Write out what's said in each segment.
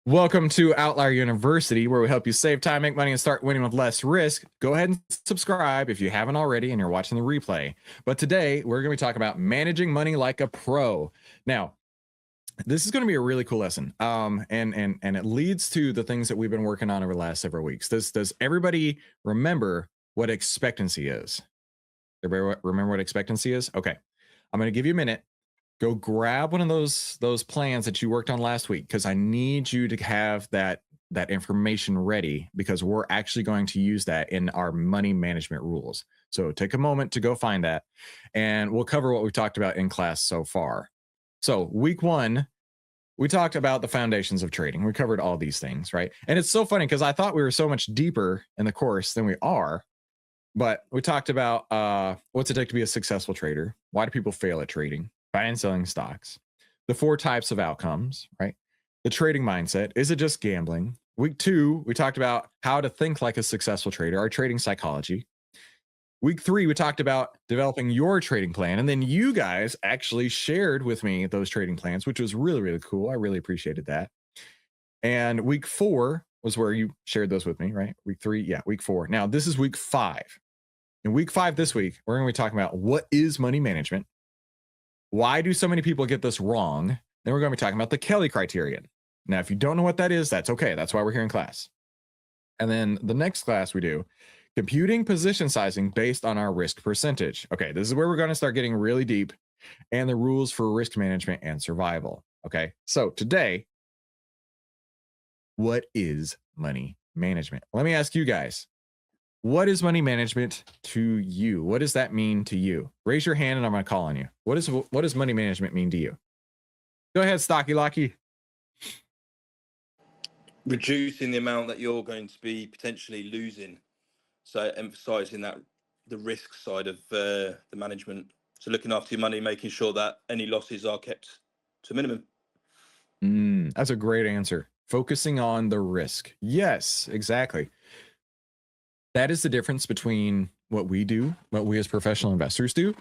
Welcome to Outlier University, where we help you save time, make money, and start winning with less risk. Go ahead and subscribe if you haven't already and you're watching the replay. But today, we're going to be talking about managing money like a pro. Now, this is going to be a really cool lesson, and it leads to the things that we've been working on over the last several weeks. Does everybody remember what expectancy is? Everybody remember what expectancy is? Okay, I'm going to give you a minute. Go grab one of those plans that you worked on last week, because I need you to have that information ready, because we're actually going to use that in our money management rules. So take a moment to go find that, and we'll cover what we talked about in class so far. So week one, we talked about the foundations of trading. We covered all these things, right? And it's so funny because I thought we were so much deeper in the course than we are. But we talked about what's it take to be a successful trader? Why do people fail at trading? Buying and selling stocks. The 4 types of outcomes, right? The trading mindset. Is it just gambling? Week 2, we talked about how to think like a successful trader, our trading psychology. Week 3, we talked about developing your trading plan. And then you guys actually shared with me those trading plans, which was really, really cool. I really appreciated that. And week 4 was where you shared those with me, right? Week 3, yeah, week 4. Now, this is week 5. In week 5 this week, we're going to be talking about what is money management. Why do so many people get this wrong? Then we're going to be talking about the Kelly Criterion. Now, if you don't know what that is, that's okay. That's why we're here in class. And then the next class we do, computing position sizing based on our risk percentage. Okay, this is where we're going to start getting really deep, and the rules for risk management and survival. Okay, so today, what is money management? Let me ask you guys, what is money management to you? What does that mean to you? Raise your hand and I'm going to call on you. What does money management mean to you? Go ahead, Stocky Locky. Reducing the amount that you're going to be potentially losing. So emphasizing that the risk side of the management. So looking after your money, making sure that any losses are kept to a minimum. That's a great answer. Focusing on the risk. Yes, exactly. That is the difference between what we do, what we as professional investors do,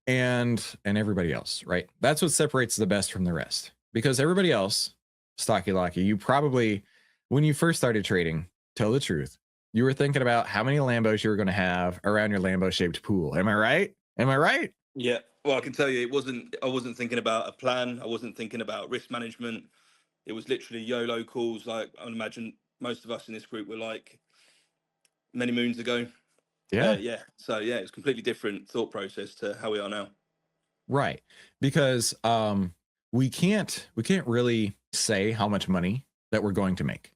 and everybody else, right? That's what separates the best from the rest. Because everybody else, Stocky Locky, you probably, when you first started trading, tell the truth, you were thinking about how many Lambos you were going to have around your Lambo-shaped pool. Am I right? Am I right? Yeah. Well, I can tell you, I wasn't thinking about a plan. I wasn't thinking about risk management. It was literally YOLO calls. Like I imagine most of us in this group were like many moons ago. Yeah. So yeah, it's completely different thought process to how we are now. Right. Because we can't really say how much money that we're going to make.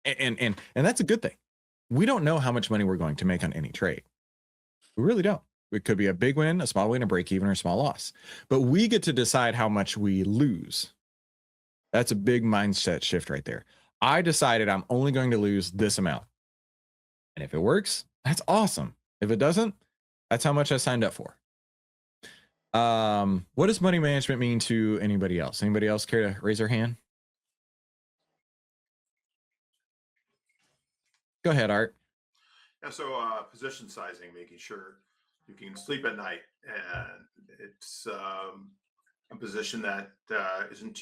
And that's a good thing. We don't know how much money we're going to make on any trade. We really don't. It could be a big win, a small win, a break even, or a small loss. But we get to decide how much we lose. That's a big mindset shift right there. I decided I'm only going to lose this amount. And if it works, that's awesome. If it doesn't, that's how much I signed up for. What does money management mean to anybody else? Anybody else care to raise their hand? Go ahead, Art. Yeah, so position sizing, making sure you can sleep at night, and it's a position that isn't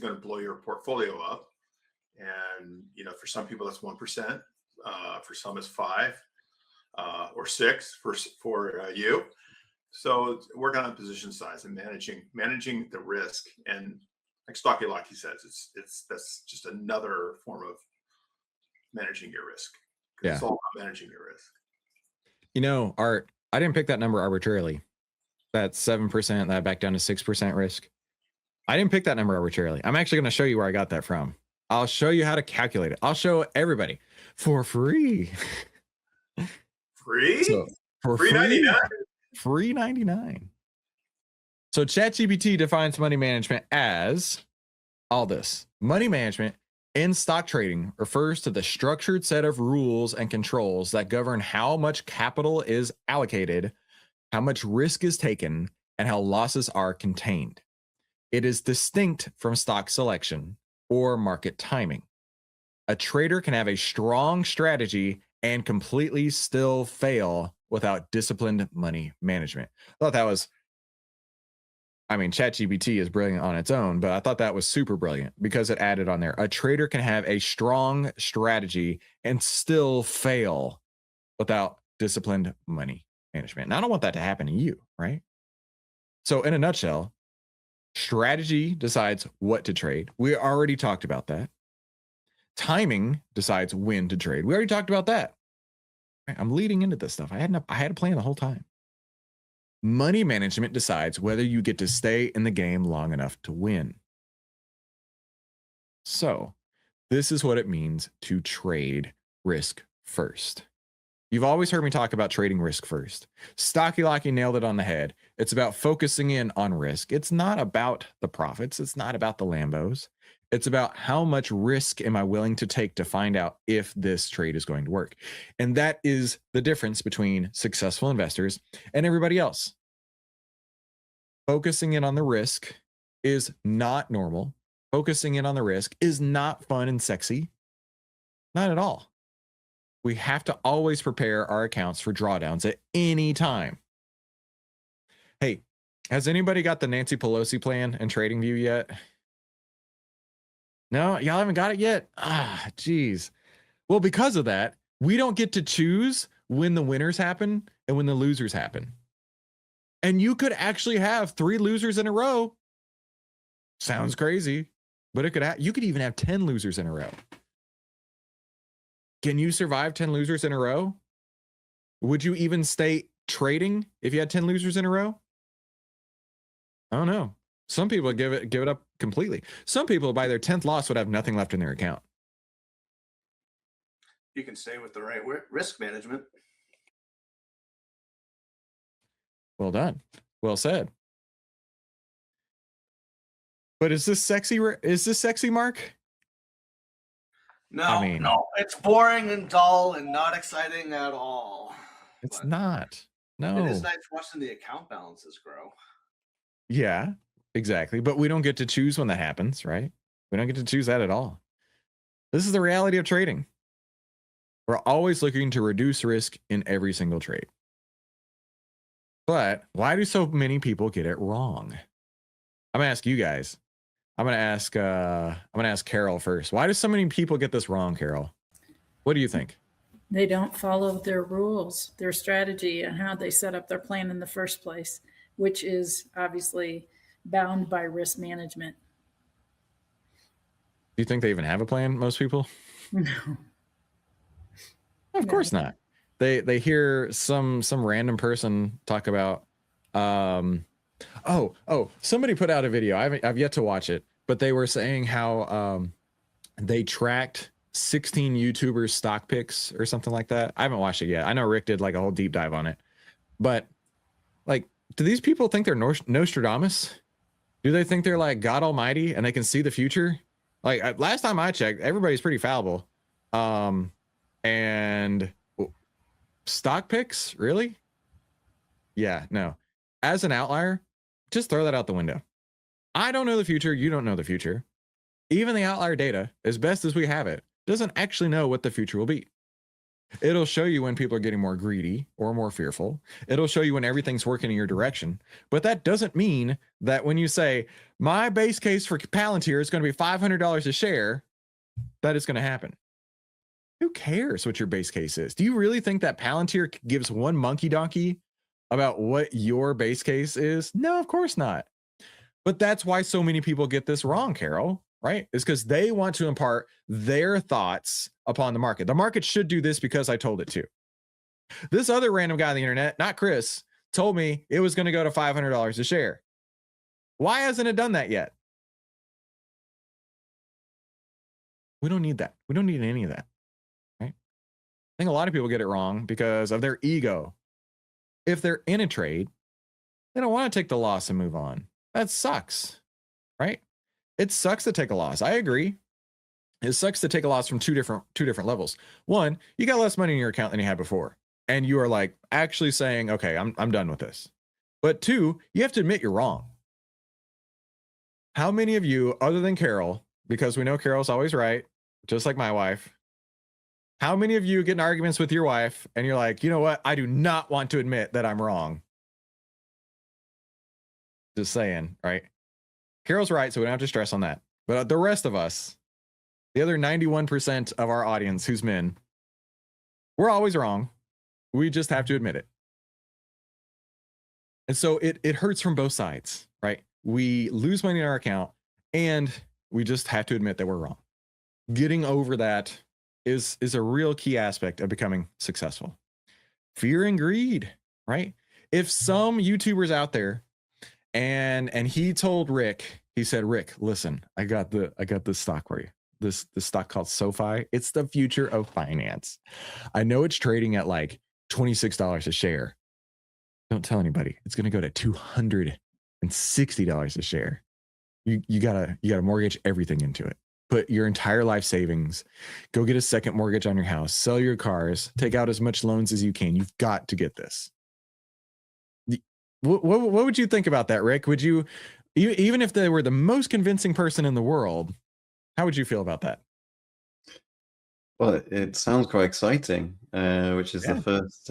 going to blow your portfolio up. And for some people that's 1%, for some it's 5 or 6 for you. So work on position size and managing the risk. And like Stocky Locky says, that's just another form of managing your risk. Yeah. It's all about managing your risk. Art, I didn't pick that number arbitrarily. That's 7%, that back down to 6% risk. I didn't pick that number arbitrarily. I'm actually going to show you where I got that from. I'll show you how to calculate it. I'll show everybody for free. Free? So, for free 99? Free 99. So ChatGPT defines money management as all this. Money management in stock trading refers to the structured set of rules and controls that govern how much capital is allocated, how much risk is taken, and how losses are contained. It is distinct from stock selection or market timing. A trader can have a strong strategy and completely still fail without disciplined money management. I thought that was I mean, ChatGPT is brilliant on its own, but I thought that was super brilliant because it added on there. A trader can have a strong strategy and still fail without disciplined money management. And I don't want that to happen to you, right? So, in a nutshell, strategy decides what to trade. We already talked about that. Timing decides when to trade. We already talked about that. Right? I'm leading into this stuff. I had a plan the whole time. Money management decides whether you get to stay in the game long enough to win. So, this is what it means to trade risk first. You've always heard me talk about trading risk first. Stocky Locky nailed it on the head. It's about focusing in on risk. It's not about the profits. It's not about the Lambos. It's about how much risk am I willing to take to find out if this trade is going to work. And that is the difference between successful investors and everybody else. Focusing in on the risk is not normal. Focusing in on the risk is not fun and sexy. Not at all. We have to always prepare our accounts for drawdowns at any time. Hey, has anybody got the Nancy Pelosi plan and TradingView yet? No, y'all haven't got it yet? Ah, geez. Well, because of that, we don't get to choose when the winners happen and when the losers happen. And you could actually have 3 losers in a row. Sounds crazy, but it could you could even have 10 losers in a row. Can you survive 10 losers in a row? Would you even stay trading if you had 10 losers in a row? I don't know. Some people would give it up completely. Some people by their 10th loss would have nothing left in their account. You can stay with the right risk management. Well done. Well said. But is this sexy? Is this sexy, Mark? No, no, it's boring and dull and not exciting at all. It's not. No. It is nice watching the account balances grow. Yeah, exactly. But we don't get to choose when that happens, right? We don't get to choose that at all. This is the reality of trading. We're always looking to reduce risk in every single trade. But why do so many people get it wrong? I'm gonna ask you guys. I'm gonna ask Carol first. Why do so many people get this wrong, Carol? What do you think? They don't follow their rules, their strategy, and how they set up their plan in the first place, which is obviously bound by risk management. Do you think they even have a plan, most people? No. Of course not. They hear some random person talk about somebody put out a video. I've yet to watch it, but they were saying how they tracked 16 YouTubers stock picks or something like that. I haven't watched it yet. I know Rick did like a whole deep dive on it, but like, do these people think they're Nostradamus? Do they think they're like God Almighty and they can see the future? Like last time I checked, everybody's pretty fallible. And stock picks, really? Yeah, no. As an outlier, just throw that out the window. I don't know the future. You don't know the future. Even the outlier data, as best as we have it, doesn't actually know what the future will be. It'll show you when people are getting more greedy or more fearful. It'll show you when everything's working in your direction. But that doesn't mean that when you say, my base case for Palantir is going to be $500 a share, that is going to happen. Who cares what your base case is? Do you really think that Palantir gives one monkey donkey about what your base case is? No, of course not. But that's why so many people get this wrong, Carol, right? It's because they want to impart their thoughts upon the market. The market should do this because I told it to. This other random guy on the internet, not Chris, told me it was going to go to $500 a share. Why hasn't it done that yet? We don't need that. We don't need any of that. Right? I think a lot of people get it wrong because of their ego. If they're in a trade, they don't want to take the loss and move on. That sucks, right? It sucks to take a loss. I agree. It sucks to take a loss from two different levels. One, you got less money in your account than you had before, and you are like actually saying, "Okay, I'm done with this." But two, you have to admit you're wrong. How many of you, other than Carol, because we know Carol's always right, just like my wife, how many of you get in arguments with your wife and you're like, you know what? I do not want to admit that I'm wrong. Just saying, right? Carol's right, so we don't have to stress on that. But the rest of us, the other 91% of our audience who's men, we're always wrong. We just have to admit it. And so it hurts from both sides, right? We lose money in our account and we just have to admit that we're wrong. Getting over that is a real key aspect of becoming successful. Fear and greed, right? If some YouTubers out there and he told Rick, he said, Rick, listen, I got this stock for you. This stock called SoFi. It's the future of finance. I know it's trading at like $26 a share. Don't tell anybody. It's going to go to $260 a share. You gotta mortgage everything into it. Put your entire life savings, go get a second mortgage on your house, sell your cars, take out as much loans as you can. You've got to get this. What would you think about that, Rick? Would you, even if they were the most convincing person in the world, how would you feel about that? Well, it sounds quite exciting, which is the first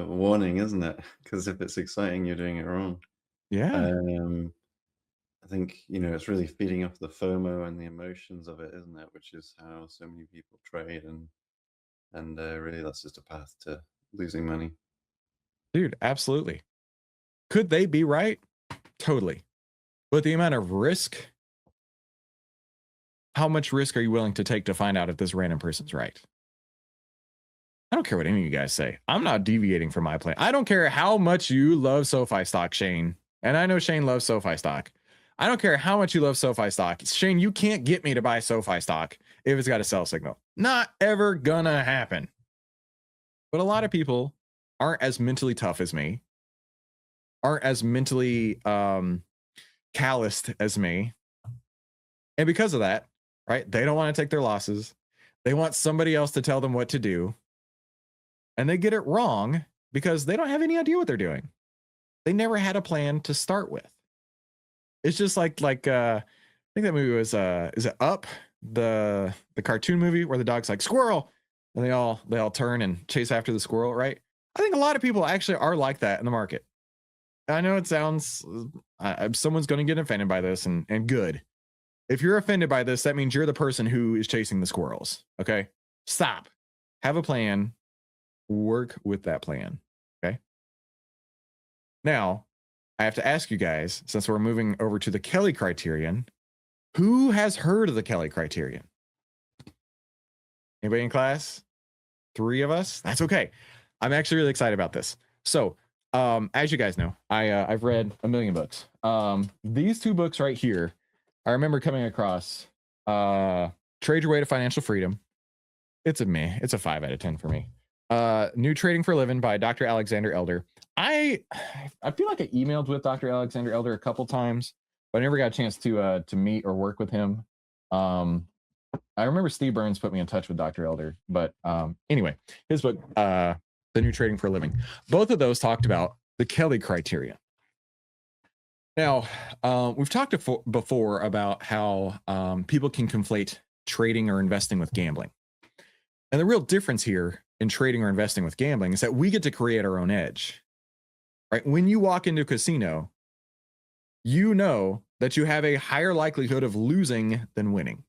warning, isn't it? Because if it's exciting, you're doing it wrong. Yeah. I think, it's really feeding off the FOMO and the emotions of it, isn't it? Which is how so many people trade, and really that's just a path to losing money. Dude, absolutely. Could they be right? Totally. But the amount of risk, how much risk are you willing to take to find out if this random person's right? I don't care what any of you guys say. I'm not deviating from my plan. I don't care how much you love SoFi stock, Shane. And I know Shane loves SoFi stock. I don't care how much you love SoFi stock. Shane, you can't get me to buy SoFi stock if it's got a sell signal. Not ever gonna happen. But a lot of people aren't as mentally tough as me, aren't as mentally calloused as me. And because of that, right, they don't want to take their losses. They want somebody else to tell them what to do. And they get it wrong because they don't have any idea what they're doing. They never had a plan to start with. It's just like I think that movie was is it Up, the cartoon movie where the dog's like squirrel and they all turn and chase after the squirrel, right? I think a lot of people actually are like that in the market. I know it sounds someone's going to get offended by this, and good. If you're offended by this, that means you're the person who is chasing the squirrels. Okay, stop. Have a plan. Work with that plan. Okay. Now, I have to ask you guys, since we're moving over to the Kelly Criterion, who has heard of the Kelly Criterion? Anybody in class? 3 of us? That's okay. I'm actually really excited about this. So, as you guys know, I've read a million books. These 2 books right here, I remember coming across Trade Your Way to Financial Freedom. It's a 5 out of 10 for me. New Trading for a Living by Dr. Alexander Elder. I feel like I emailed with Dr. Alexander Elder a couple times, but I never got a chance to meet or work with him. I remember Steve Burns put me in touch with Dr. Elder, but anyway, his book, The New Trading for a Living. Both of those talked about the Kelly Criterion. Now, we've talked before about how people can conflate trading or investing with gambling. And the real difference here in trading or investing with gambling is that we get to create our own edge, right? When you walk into a casino, you know that you have a higher likelihood of losing than winning.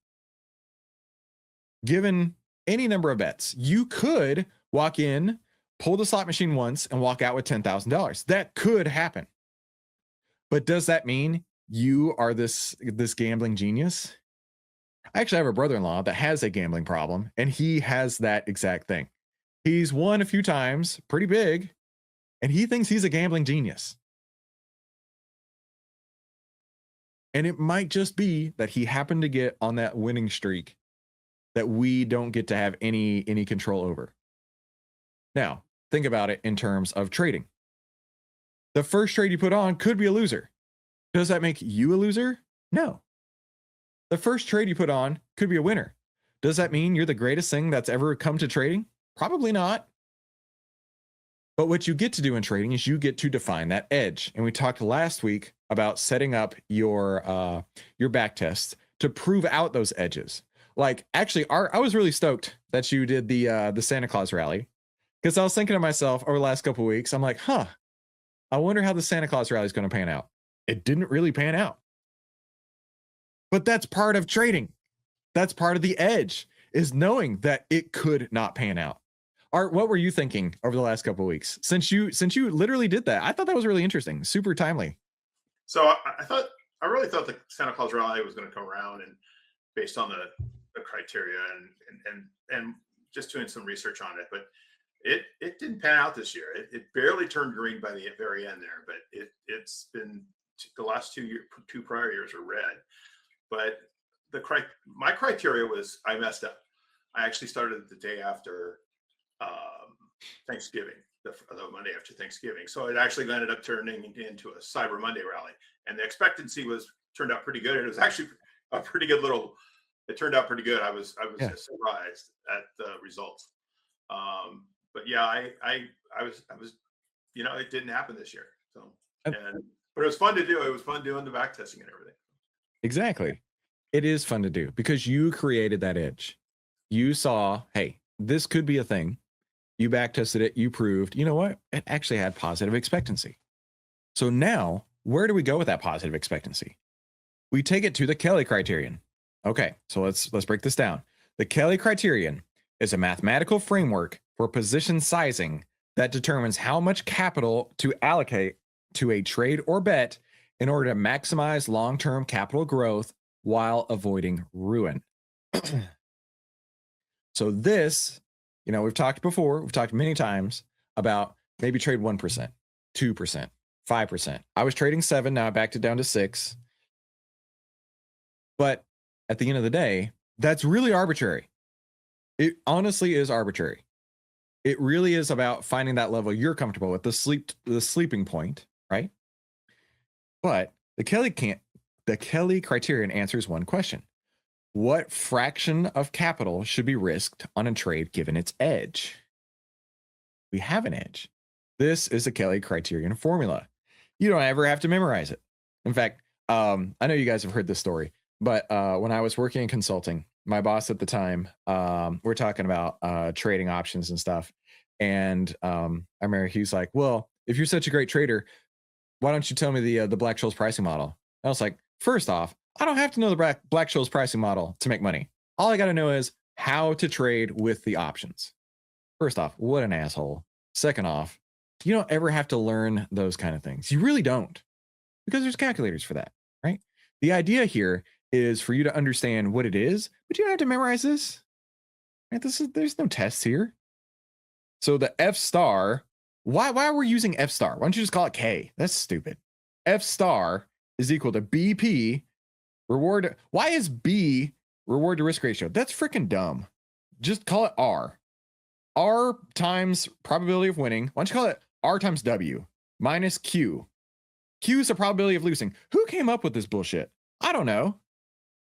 Given any number of bets, you could walk in, pull the slot machine once, and walk out with $10,000. That could happen. But does that mean you are this gambling genius? I actually have a brother-in-law that has a gambling problem, and he has that exact thing. He's won a few times, pretty big, and he thinks he's a gambling genius. And it might just be that he happened to get on that winning streak that we don't get to have any control over. Now, think about it in terms of trading. The first trade you put on could be a loser. Does that make you a loser? No. The first trade you put on could be a winner. Does that mean you're the greatest thing that's ever come to trading? Probably not. But what you get to do in trading is you get to define that edge. And we talked last week about setting up your back tests to prove out those edges. Like, actually, I was really stoked that you did the Santa Claus rally, because I was thinking to myself over the last couple of weeks, I'm like, I wonder how the Santa Claus rally is going to pan out. it didn't really pan out. But that's part of trading. That's part of the edge, is knowing that it could not pan out. Art, what were you thinking over the last couple of weeks since you literally did that? I thought that was really interesting, super timely. So I really thought the Santa Claus rally was going to come around, and based on the criteria and just doing some research on it, but it didn't pan out this year. It barely turned green by the very end there, but it's been the last 2 prior years are red. But my criteria was, I messed up. I actually started the day after Thanksgiving, the Monday after Thanksgiving. So it actually ended up turning into a Cyber Monday rally, and the expectancy turned out pretty good. And it was actually a pretty good it turned out pretty good. I was just surprised at the results. But yeah, I was, it didn't happen this year. So, but it was fun to do. It was fun doing the back testing and everything. Exactly. It is fun to do because you created that edge. You saw, hey, this could be a thing. You back tested it. You proved, you know what? It actually had positive expectancy. So now, where do we go with that positive expectancy? We take it to the Kelly Criterion. Okay, so let's break this down. The Kelly Criterion is a mathematical framework for position sizing that determines how much capital to allocate to a trade or bet in order to maximize long-term capital growth while avoiding ruin. So this, we've talked many times about maybe trade 1%, 2%, 5%. I was trading 7, now I backed it down to 6. But at the end of the day, that's really arbitrary. It honestly is arbitrary. It really is about finding that level you're comfortable with, the sleeping point, right? But the Kelly Criterion answers one question. What fraction of capital should be risked on a trade given its edge? We have an edge. This is a Kelly Criterion formula. You don't ever have to memorize it. In fact, I know you guys have heard this story, but when I was working in consulting, my boss at the time, we're talking about trading options and stuff. And I remember he's like, well, if you're such a great trader, why don't you tell me the Black-Scholes pricing model? I was like, first off, I don't have to know the Black-Scholes pricing model to make money. All I got to know is how to trade with the options. First off, what an asshole. Second off, you don't ever have to learn those kind of things. You really don't, because there's calculators for that, right? The idea here is for you to understand what it is, but you don't have to memorize this. Right? There's no tests here. So the F star, why are we using F star? Why don't you just call it K? That's stupid. F star is equal to BP reward. Why is B reward to risk ratio? That's freaking dumb. Just call it R. R times probability of winning. Why don't you call it R times W minus Q? Q is the probability of losing. Who came up with this bullshit? I don't know.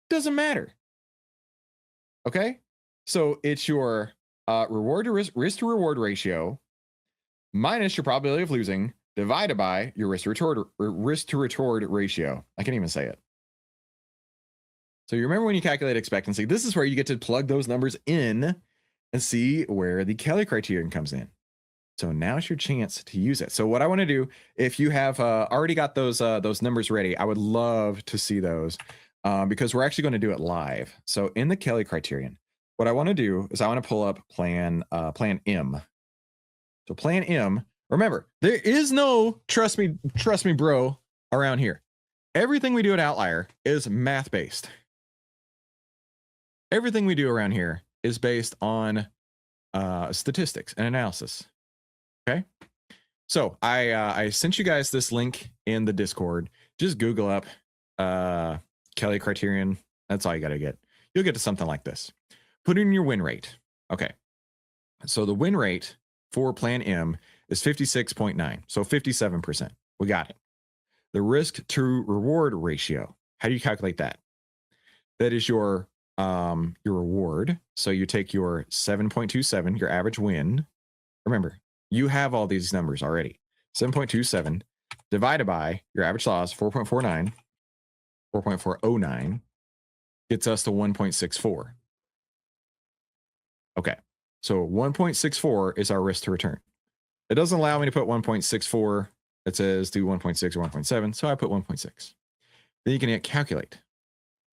Doesn't matter. Okay? So it's your reward to risk to reward ratio minus your probability of losing divided by your risk to retort ratio. I can't even say it. So you remember when you calculate expectancy, this is where you get to plug those numbers in and see where the Kelly Criterion comes in. So now's your chance to use it. So what I want to do, if you have already got those numbers ready, I would love to see those because we're actually going to do it live. So in the Kelly Criterion, what I want to do is I want to pull up plan M. So plan M, remember, there is no trust me, bro, around here. Everything we do at Outlier is math-based. Everything we do around here is based on statistics and analysis. Okay. So I sent you guys this link in the Discord. Just Google up Kelly Criterion. That's all you got to get. You'll get to something like this. Put in your win rate. Okay. So the win rate for plan M is 56.9. So 57%. We got it. The risk to reward ratio. How do you calculate that? That is your reward. So you take your 7.27, your average win. Remember, you have all these numbers already. 7.27 divided by your average loss, 4.49, 4.409 gets us to 1.64. Okay. So 1.64 is our risk to return. It doesn't allow me to put 1.64 It says do 1.6 or 1.7. So I put 1.6. Then you can hit calculate.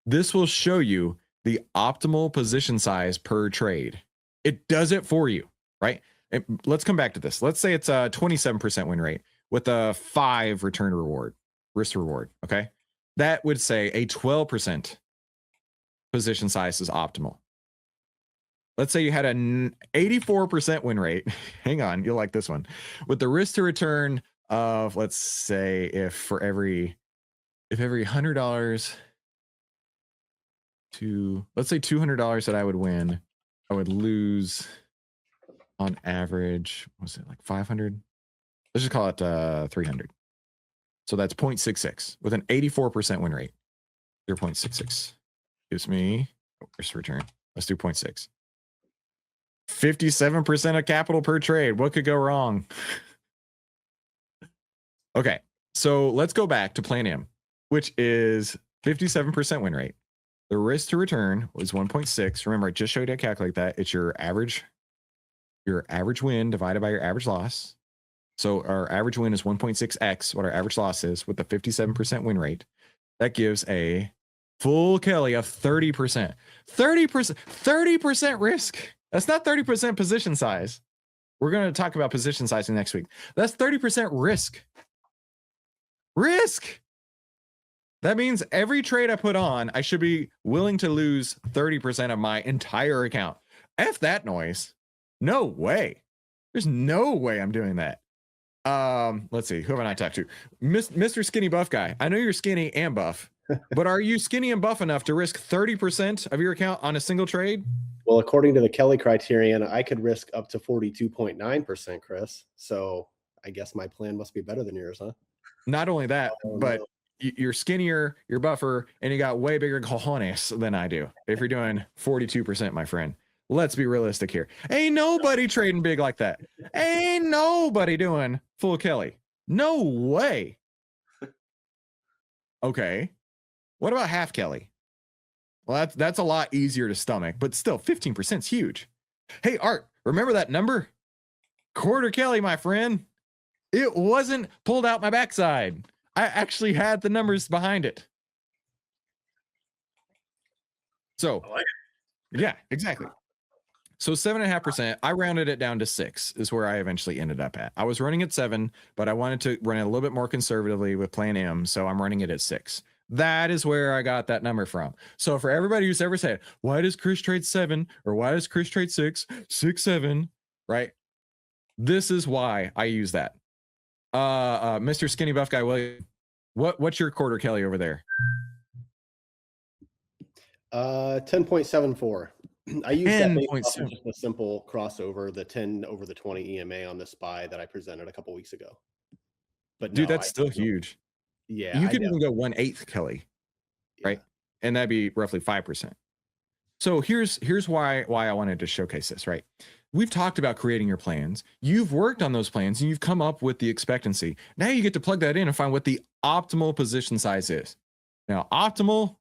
This will show you the optimal position size per trade. It does it for you, right? And let's come back to this. Let's say it's a 27% win rate with a 5 return reward, risk reward. Okay. That would say a 12% position size is optimal. Let's say you had an 84% win rate. Hang on, you'll like this one. With the risk to return of, let's say, if every $100 to, let's say $200 that I would win, I would lose on average, what was it, like 500? Let's just call it 300. So that's 0.66 with an 84% win rate. 0.66 gives me risk return. Let's do 0.6. 57% of capital per trade. What could go wrong? Okay, so let's go back to plan M, which is 57% win rate. The risk to return was 1.6. Remember, I just showed you how to calculate that. It's your average win divided by your average loss. So our average win is 1.6x what our average loss is with the 57% win rate. That gives a full Kelly of 30%. 30% risk. That's not 30% position size. We're going to talk about position sizing next week. That's 30% risk. Risk. That means every trade I put on, I should be willing to lose 30% of my entire account. F that noise. No way. There's no way I'm doing that. Let's see. Who haven't I talked to? Mr. Skinny Buff Guy. I know you're skinny and buff, but are you skinny and buff enough to risk 30% of your account on a single trade? Well, according to the Kelly Criterion, I could risk up to 42.9%, Chris. So I guess my plan must be better than yours, huh? Not only that, but you're skinnier, you're buffer, and you got way bigger cojones than I do. If you're doing 42%, my friend, let's be realistic here. Ain't nobody trading big like that. Ain't nobody doing full Kelly. No way. Okay. What about half Kelly? Well, that's a lot easier to stomach, but still 15% is huge. Hey, Art, remember that number? Quarter Kelly, my friend. It wasn't pulled out my backside. I actually had the numbers behind it. So, yeah, exactly. So 7.5%, I rounded it down to 6 is where I eventually ended up at. I was running at 7, but I wanted to run it a little bit more conservatively with plan M, so I'm running it at 6. That is where I got that number from. So for everybody who's ever said, why does Chris trade 7 or why does Chris trade 6, 7, right? This is why I use that. Mr. Skinny Buff Guy, William, what's your quarter Kelly over there? 10.74. I use that based off 10.7. of just a simple crossover, the 10 over the 20 EMA on the SPY that I presented a couple weeks ago. But Dude, no, that's still huge. Yeah, You could even go 1/8 Kelly, right? And that'd be roughly 5%. So here's why I wanted to showcase this, right? We've talked about creating your plans. You've worked on those plans and you've come up with the expectancy. Now you get to plug that in and find what the optimal position size is. Now, optimal,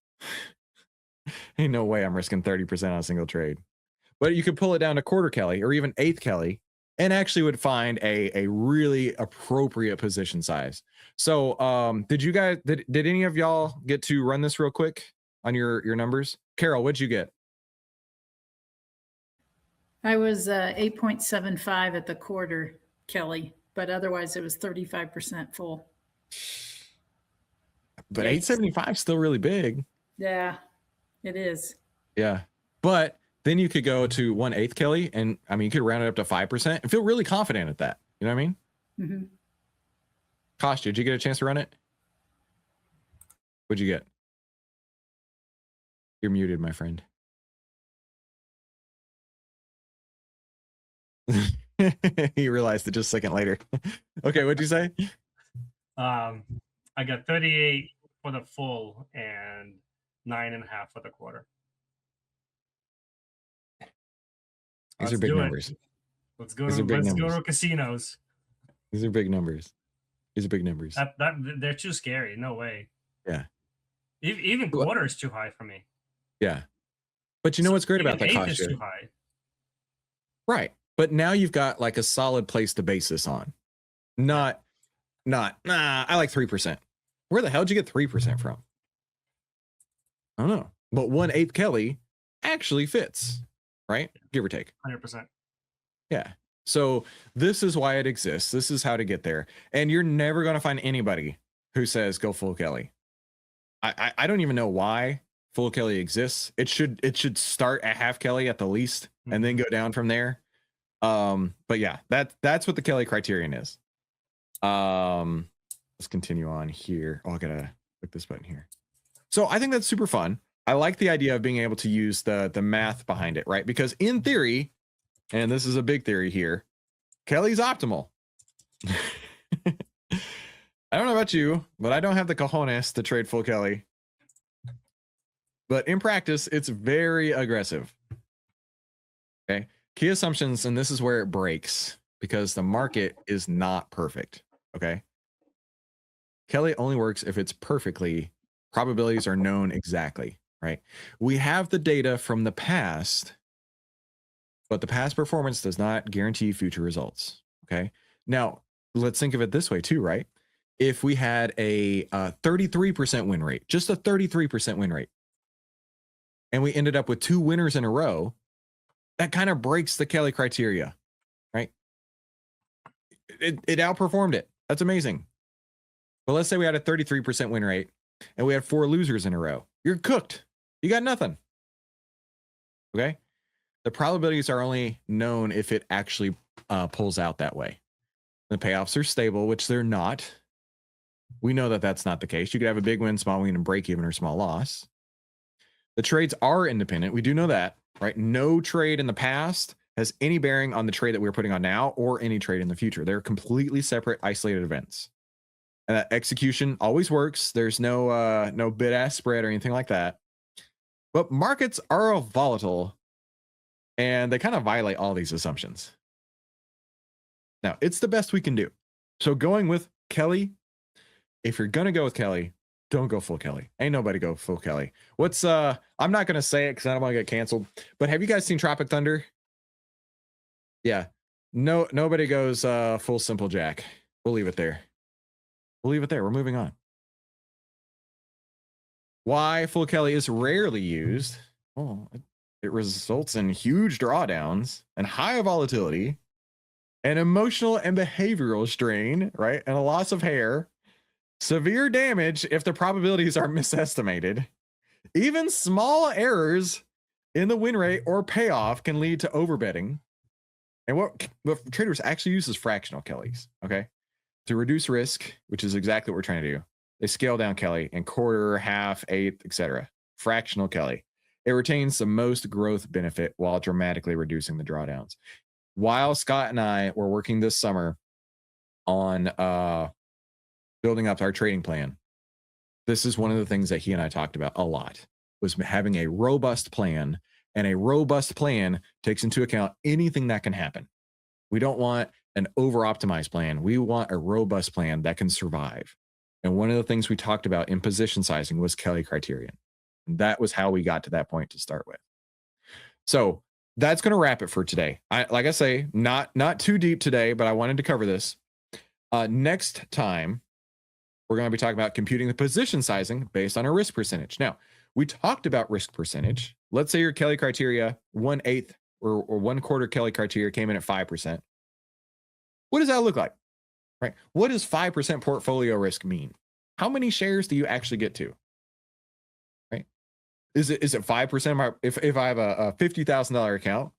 ain't no way I'm risking 30% on a single trade. But you could pull it down to quarter Kelly or even 1/8 Kelly and actually would find a really appropriate position size. So did any of y'all get to run this real quick on your numbers? Carol, what'd you get? I was 8.75 at the quarter, Kelly, but otherwise it was 35% full. But 875 is still really big. Yeah, it is. Yeah. But then you could go to 1/8 Kelly and I mean, you could round it up to 5% and feel really confident at that. You know what I mean? Mm-hmm. Kosh, did you get a chance to run it? What'd you get? You're muted, my friend. He realized it just a second later. Okay, what'd you say? I got 38 for the full and 9.5 for the quarter. These are big numbers. Let's go to casinos. These are big numbers. These are big numbers. They're too scary. No way. Yeah. Even quarter is too high for me. Yeah. But you know what's great about that, Kosh? Is too high. Right. But now you've got like a solid place to base this on. Not I like 3%. Where the hell did you get 3% from? I don't know. But 1/8 Kelly actually fits, right? Give or take. 100%. Yeah. So this is why it exists. This is how to get there. And you're never going to find anybody who says go full Kelly. I don't even know why full Kelly exists. It should start at half Kelly at the least and then go down from there. But yeah, that's what the Kelly criterion is. Let's continue on here. Oh, I gotta click this button here. So I think that's super fun. I like the idea of being able to use the math behind it, right? Because in theory, and this is a big theory here, Kelly's optimal. I don't know about you, but I don't have the cojones to trade full Kelly. But in practice, it's very aggressive. Okay. Key assumptions, and this is where it breaks because the market is not perfect. Okay. Kelly only works if it's perfectly, probabilities are known exactly, right? We have the data from the past, but the past performance does not guarantee future results. Okay. Now, let's think of it this way too, right? If we had a 33% win rate, just a 33% win rate, and we ended up with 2 winners in a row, that kind of breaks the Kelly criteria, right? It outperformed it. That's amazing. But let's say we had a 33% win rate and we had 4 losers in a row. You're cooked. You got nothing. Okay. The probabilities are only known if it actually pulls out that way. The payoffs are stable, which they're not. We know that that's not the case. You could have a big win, small win, and break even or small loss. The trades are independent. We do know that, right? No trade in the past has any bearing on the trade that we're putting on now or any trade in the future. They're completely separate, isolated events. And that execution always works. There's no bid-ask spread or anything like that. But markets are volatile, and they kind of violate all these assumptions. Now, it's the best we can do. So going with Kelly, if you're going to go with Kelly, don't go full Kelly. Ain't nobody go full Kelly. What's I'm not going to say it because I don't want to get canceled, but have you guys seen Tropic Thunder? Yeah. No, nobody goes full Simple Jack. We'll leave it there. We'll leave it there. We're moving on. Why full Kelly is rarely used. Oh, it results in huge drawdowns and high volatility and emotional and behavioral strain, right? And a loss of hair. Severe damage if the probabilities are misestimated. Even small errors in the win rate or payoff can lead to overbetting. And what traders actually use is fractional Kellys, okay? To reduce risk, which is exactly what we're trying to do. They scale down Kelly in quarter, half, eighth, etc. Fractional Kelly. It retains the most growth benefit while dramatically reducing the drawdowns. While Scott and I were working this summer on building up our trading plan, this is one of the things that he and I talked about a lot, was having a robust plan, and a robust plan takes into account anything that can happen. We don't want an over-optimized plan. We want a robust plan that can survive. And one of the things we talked about in position sizing was Kelly Criterion. And that was how we got to that point to start with. So that's going to wrap it for today. Like I say, not too deep today, but I wanted to cover this. Next time, we're going to be talking about computing the position sizing based on a risk percentage. Now, we talked about risk percentage. Let's say your Kelly criteria, 1/8 or 1/4 Kelly criteria came in at 5%. What does that look like? Right? What does 5% portfolio risk mean? How many shares do you actually get to? Right? Is it 5%? If I have a $50,000 account,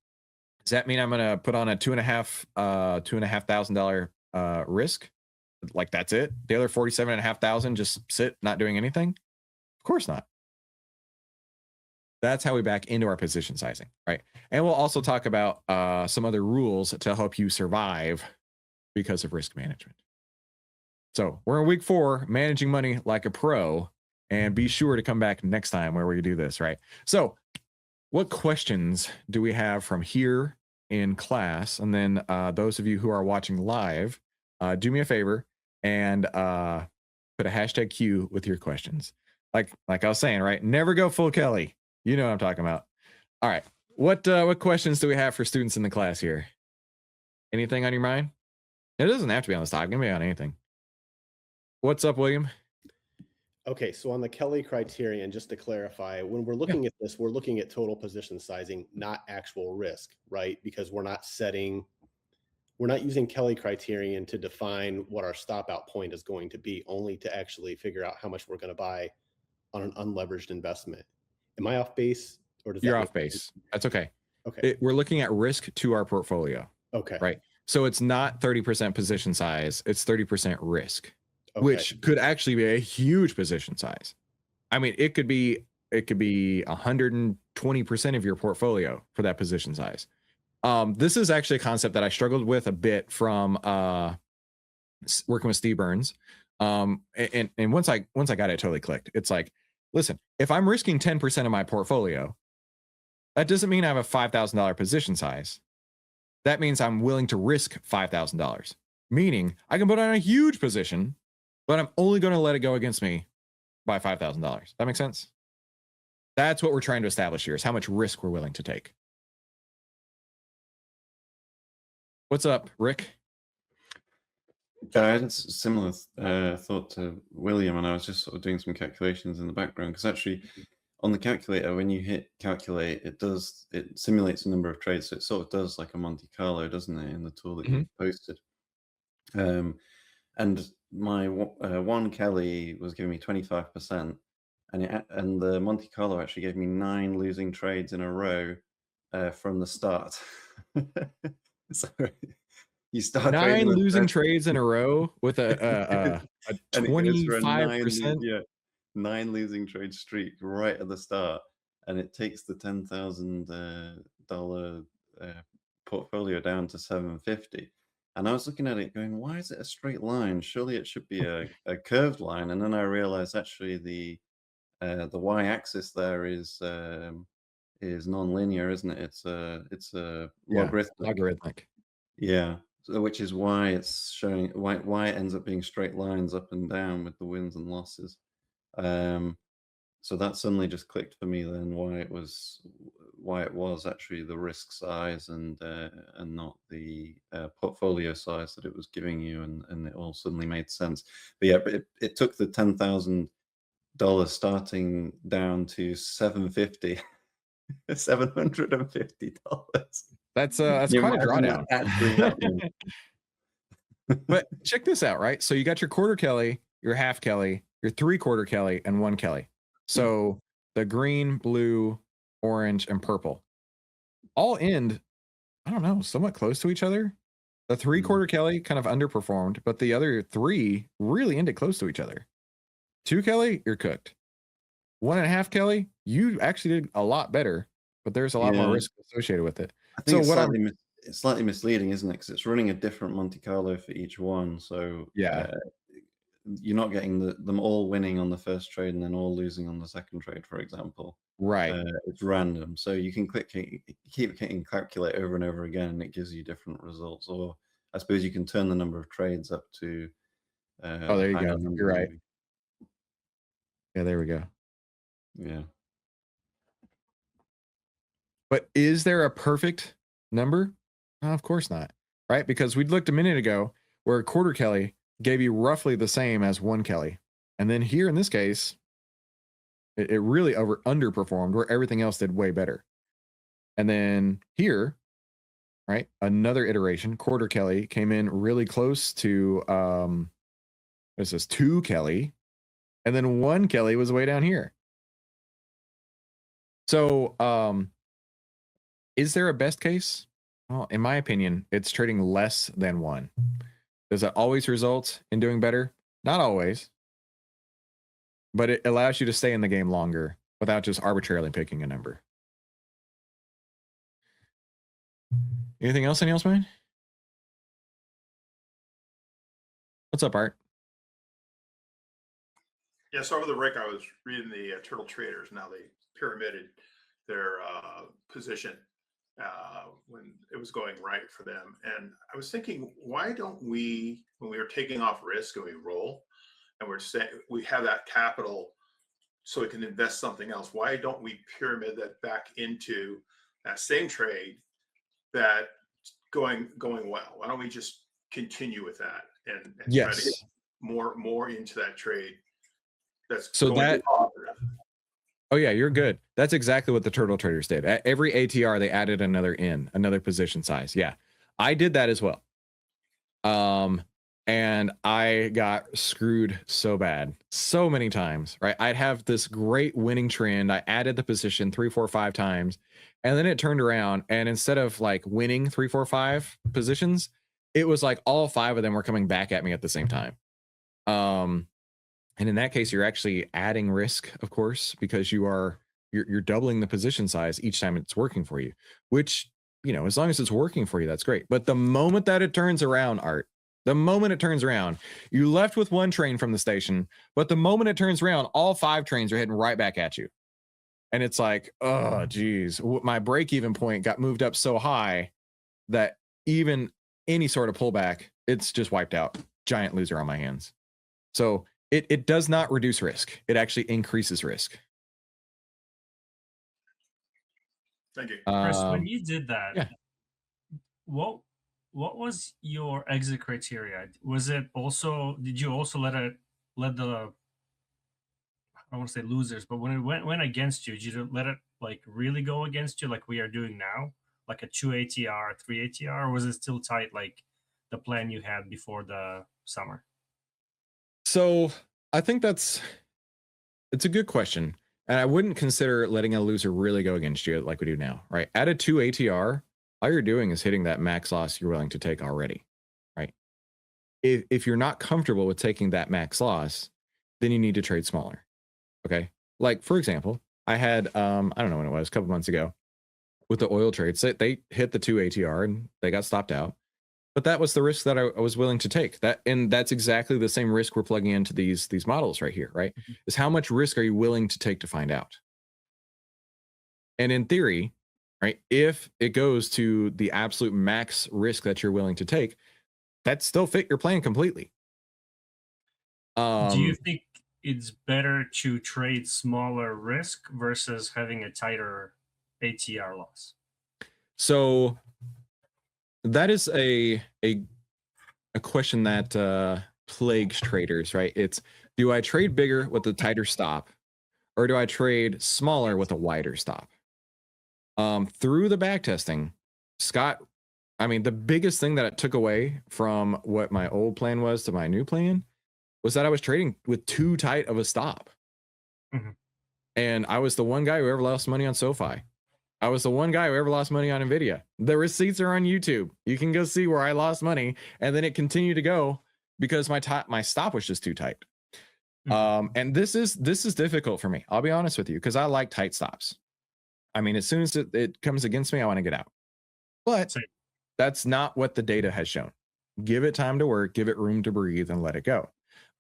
does that mean I'm going to put on a $2,500 risk? Like that's it? The other 47,500 just sit, not doing anything? Of course not. That's how we back into our position sizing, right? And we'll also talk about some other rules to help you survive because of risk management. So we're in week 4, managing money like a pro, and be sure to come back next time where we do this, right? So what questions do we have from here in class? And then those of you who are watching live, do me a favor and put a hashtag Q with your questions. Like I was saying, right? Never go full Kelly. You know what I'm talking about. All right. What questions do we have for students in the class here? Anything on your mind? It doesn't have to be on this topic. It can be on anything. What's up, William? Okay, so on the Kelly Criterion, just to clarify, when we're looking at this, we're looking at total position sizing, not actual risk, right? Because we're not using Kelly Criterion to define what our stop out point is going to be, only to actually figure out how much we're going to buy on an unleveraged investment. Am I off base, or does You're that off base? That's okay. Okay. We're looking at risk to our portfolio. Okay. Right. So it's not 30% position size, it's 30% risk, Okay. which could actually be a huge position size. I mean, it could be 120% of your portfolio for that position size. This is actually a concept that I struggled with a bit from working with Steve Burns. And once I got it totally clicked. It's like, listen, if I'm risking 10% of my portfolio, that doesn't mean I have a $5,000 position size. That means I'm willing to risk $5,000, meaning I can put on a huge position, but I'm only going to let it go against me by $5,000. That makes sense? That's what we're trying to establish here, is how much risk we're willing to take. What's up, Rick? I had a similar thought to William, and I was just sort of doing some calculations in the background, because actually on the calculator, when you hit calculate, it simulates a number of trades. So it sort of does like a Monte Carlo, doesn't it, in the tool that you posted. And my one Kelly was giving me 25%, and the Monte Carlo actually gave me 9 losing trades in a row from the start. So you start 9 losing trades in a row with a 25%. 9 losing trade streak right at the start, and it takes the $10,000 portfolio down to $750. And I was looking at it going, why is it a straight line? Surely it should be a curved line. And then I realized actually the y-axis there is non-linear, isn't it? It's a logarithmic. Yeah. So, which is why it's showing why it ends up being straight lines up and down with the wins and losses. So that suddenly just clicked for me then why it was actually the risk size and not the portfolio size that it was giving you, and it all suddenly made sense. But yeah, it took the $10,000 starting down to $750. $750. That's quite a drawdown. But check this out, right? So you got your quarter Kelly, your half Kelly, your 3/4 Kelly, and 1 Kelly. So the green, blue, orange, and purple all end, I don't know, somewhat close to each other. The 3/4 Kelly kind of underperformed, but the other 3 really ended close to each other. 2 Kelly, you're cooked. 1.5 Kelly, you actually did a lot better, but there's a lot more risk associated with it. I think it's slightly misleading, isn't it? Because it's running a different Monte Carlo for each one. So yeah, you're not getting them all winning on the first trade and then all losing on the second trade, for example. Right. It's random. So you can keep hitting calculate over and over again, and it gives you different results. Or I suppose you can turn the number of trades up to there you go. You're right. Yeah, there we go. Yeah. But is there a perfect number? No, of course not. Right? Because we looked a minute ago where a quarter Kelly gave you roughly the same as 1 Kelly. And then here in this case, it really underperformed where everything else did way better. And then here, right, another iteration, quarter Kelly came in really close to this is 2 Kelly, and then 1 Kelly was way down here. So is there a best case? Well, in my opinion, it's trading less than 1. Does that always result in doing better? Not always. But it allows you to stay in the game longer without just arbitrarily picking a number. Anything else? Anything else, man? What's up, Art? Yeah, so over the break, I was reading the Turtle Traders. Now they pyramided their position when it was going right for them. And I was thinking, why don't we, when we are taking off risk and we roll, and we're saying we have that capital so we can invest something else, why don't we pyramid that back into that same trade that going well? Why don't we just continue with that and yes, more into that trade. That's So going that, positive. oh yeah, you're good. That's exactly what the turtle traders did. At every ATR, they added another position size. Yeah, I did that as well. And I got screwed so bad, so many times, right? I'd have this great winning trend. I added the position 3, 4, 5 times, and then it turned around. And instead of like winning 3, 4, 5 positions, it was like all 5 of them were coming back at me at the same time. And in that case, you're actually adding risk, of course, because you're doubling the position size each time it's working for you, which, you know, as long as it's working for you, that's great. But the moment that it turns around, Art, the moment it turns around, you left with 1 train from the station, but the moment it turns around, all 5 trains are heading right back at you. And it's like, oh, geez, my break-even point got moved up so high that even any sort of pullback, it's just wiped out. Giant loser on my hands. So it does not reduce risk. It actually increases risk. Thank you. Chris, when you did that, yeah. what was your exit criteria? Was it also, did you also let the, I don't want to say losers, but when it went against you, did you let it like really go against you like we are doing now, like a 2 ATR, 3 ATR, or was it still tight like the plan you had before the summer? So I think it's a good question. And I wouldn't consider letting a loser really go against you like we do now, right? At a 2 ATR, all you're doing is hitting that max loss you're willing to take already, right? If you're not comfortable with taking that max loss, then you need to trade smaller, okay? Like, for example, I had, I don't know when it was, a couple months ago, with the oil trades, they hit the 2 ATR and they got stopped out. But that was the risk that I was willing to take. And that's exactly the same risk we're plugging into these models right here, right? Mm-hmm. Is how much risk are you willing to take to find out? And in theory, right, if it goes to the absolute max risk that you're willing to take, that still fit your plan completely. Do you think it's better to trade smaller risk versus having a tighter ATR loss? So that is a question that plagues traders, right? It's, do I trade bigger with a tighter stop, or do I trade smaller with a wider stop? Through the back testing, Scott, I mean, the biggest thing that it took away from what my old plan was to my new plan was that I was trading with too tight of a stop. Mm-hmm. And I was the one guy who ever lost money on SoFi. I was the one guy who ever lost money on NVIDIA. The receipts are on YouTube. You can go see where I lost money, and then it continued to go because my stop was just too tight. Mm-hmm. And this is difficult for me. I'll be honest with you, because I like tight stops. I mean, as soon as it comes against me, I want to get out. But that's not what the data has shown. Give it time to work, give it room to breathe, and let it go.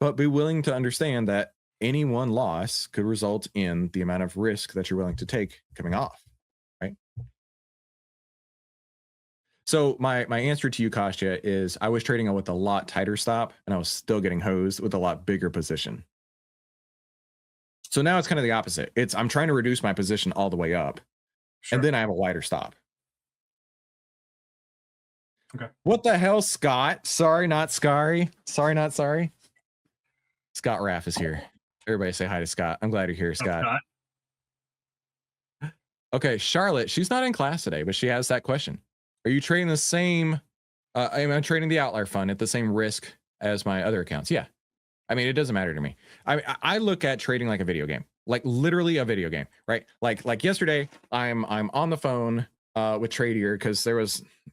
But be willing to understand that any one loss could result in the amount of risk that you're willing to take coming off. Right. So my answer to you, Kostya, is I was trading with a lot tighter stop, and I was still getting hosed with a lot bigger position. So now it's kind of the opposite. I'm trying to reduce my position all the way up, and then I have a wider stop. Okay. What the hell, Scott? Sorry, not Scary. Sorry, not sorry. Scott Raff is here. Everybody say hi to Scott. I'm glad you're here, Scott. Okay, Charlotte, she's not in class today, but she has that question. Are you trading the same? I'm trading the Outlier fund at the same risk as my other accounts. Yeah. I mean, it doesn't matter to me. I look at trading like a video game, like literally a video game, right? Like yesterday, I'm on the phone with Tradier because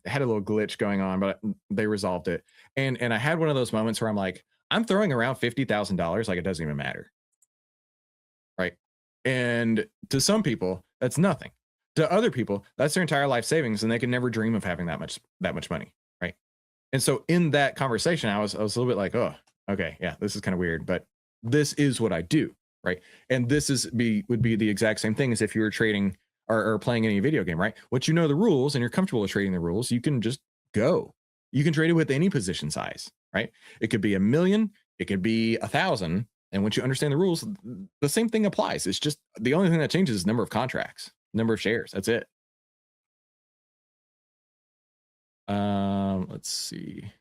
had a little glitch going on, but they resolved it. And I had one of those moments where I'm like, I'm throwing around $50,000 like it doesn't even matter, right? And to some people, that's nothing. To other people, that's their entire life savings, and they can never dream of having that much money, right? And so in that conversation, I was a little bit like, oh, okay, yeah, this is kind of weird, but this is what I do, right? And this would be the exact same thing as if you were trading or playing any video game, right? Once you know the rules and you're comfortable with trading the rules, you can just go. You can trade it with any position size, right? It could be 1 million, it could be 1,000, and once you understand the rules, the same thing applies. It's just the only thing that changes is number of contracts, number of shares. That's it. Let's see.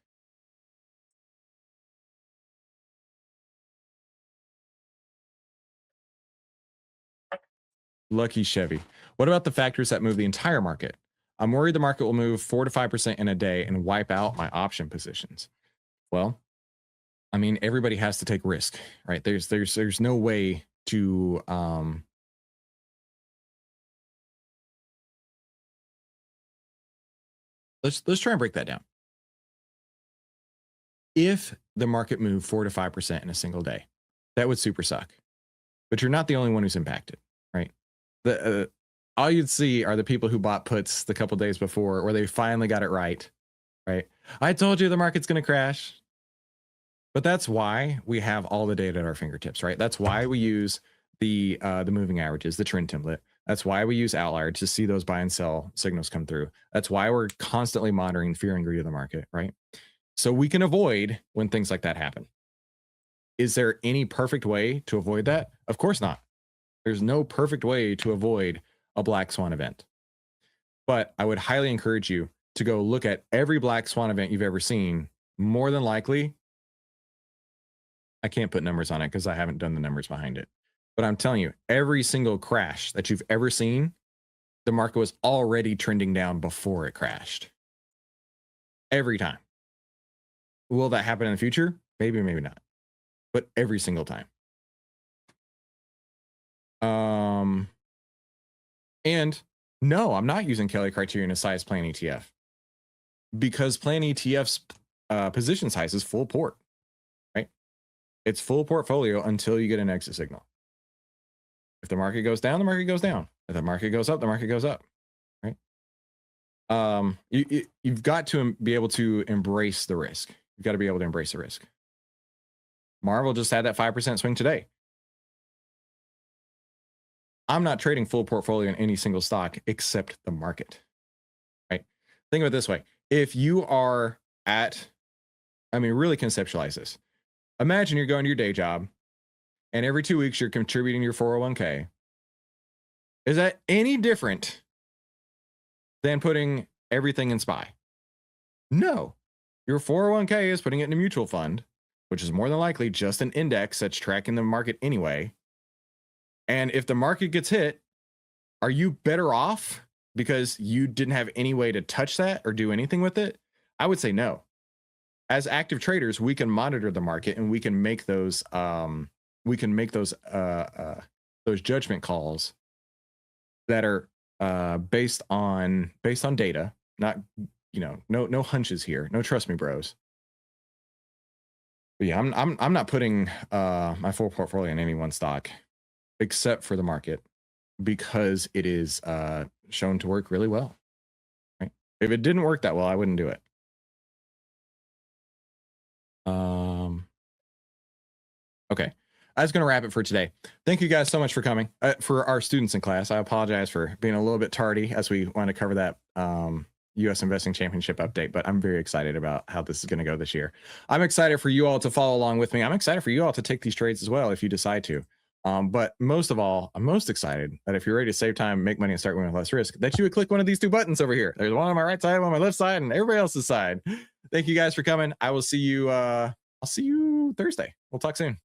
Lucky Chevy. What about the factors that move the entire market? I'm worried the market will move 4 to 5% in a day and wipe out my option positions. Well, I mean, everybody has to take risk, right? There's no way to let's try and break that down. If the market moved 4 to 5% in a single day, that would super suck. But you're not the only one who's impacted, right? All you'd see are the people who bought puts the couple days before, where they finally got it right. I told you the market's going to crash. But that's why we have all the data at our fingertips, right? That's why we use the moving averages, the trend template. That's why we use Ovtlyr to see those buy and sell signals come through. That's why we're constantly monitoring fear and greed of the market, right? So we can avoid when things like that happen. Is there any perfect way to avoid that? Of course not. There's no perfect way to avoid a Black Swan event. But I would highly encourage you to go look at every Black Swan event you've ever seen. More than likely, I can't put numbers on it because I haven't done the numbers behind it. But I'm telling you, every single crash that you've ever seen, the market was already trending down before it crashed. Every time. Will that happen in the future? Maybe, maybe not. But every single time. And no, I'm not using Kelly Criterion to size plan ETF, because plan ETF's position size is full port, right? It's full portfolio until you get an exit signal. If the market goes down, the market goes down. If the market goes up, the market goes up, right? You've got to be able to embrace the risk. You've got to be able to embrace the risk. Marvel just had that 5% swing today. I'm not trading full portfolio in any single stock except the market, right? Think of it this way. If you are really conceptualize this. Imagine you're going to your day job and every 2 weeks you're contributing your 401k. Is that any different than putting everything in SPY? No. Your 401k is putting it in a mutual fund, which is more than likely just an index that's tracking the market anyway. And if the market gets hit, are you better off because you didn't have any way to touch that or do anything with it? I would say no. As active traders, we can monitor the market and we can make those judgment calls that are based on data, not no hunches here. No, trust me, bros. But yeah, I'm not putting my full portfolio in any one stock except for the market, because it is shown to work really well, right? If it didn't work that well, I wouldn't do it. Okay, I was going to wrap it for today. Thank you guys so much for coming. For our students in class, I apologize for being a little bit tardy as we want to cover that U.S. Investing Championship update, but I'm very excited about how this is going to go this year. I'm excited for you all to follow along with me. I'm excited for you all to take these trades as well if you decide to. But most of all, I'm most excited that if you're ready to save time, make money, and start winning with less risk, that you would click one of these two buttons over here. There's one on my right side, one on my left side, and everybody else's side. Thank you guys for coming. I will see you. I'll see you Thursday. We'll talk soon.